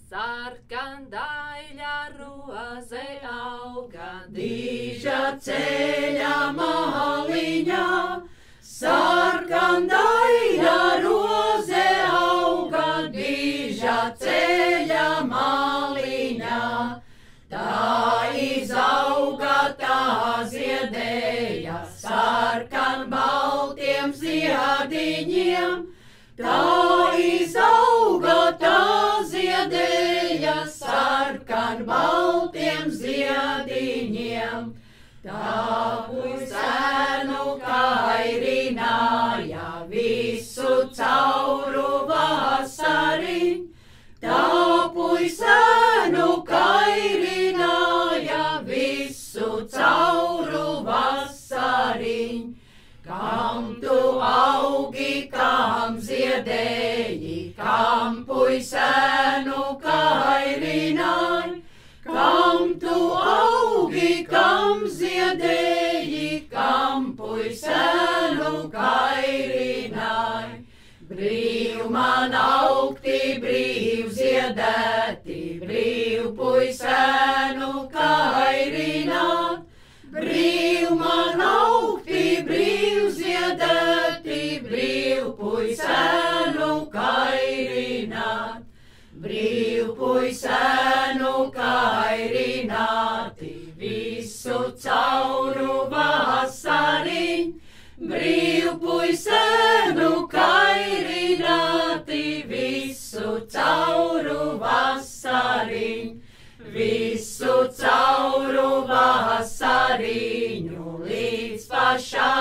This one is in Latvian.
Sarkandaļa roze auga, diža ceļa maliņā. Sarkandaļa roze auga, diža ceļa maliņā. Tā izauga, tā ziedēja, sarkan baltiem ziediņiem. Tā izauga, tā ziedēja, sarkan baltiem ziediņiem. Tā puisēnu kairināja visu cauru vasariņ. Tā puisēnu kairināja visu cauru vasariņ. Kam tu augi, kam ziedēji, kam puisēnu kairināji, kam tu augi, kam ziedēji, kam puisēnu kairināji. Brīv man augti, brīv ziedēti, brīv puisēnu kairināt. Brīv man augti, brīv ziedēti, brīv puisēnu kairināt. Brīv puisēnu kairināti visu cauru vasariņ. Brīv puisēnu kairināti visu cauru vasariņ. Visu cauru vasariņu līdz pašā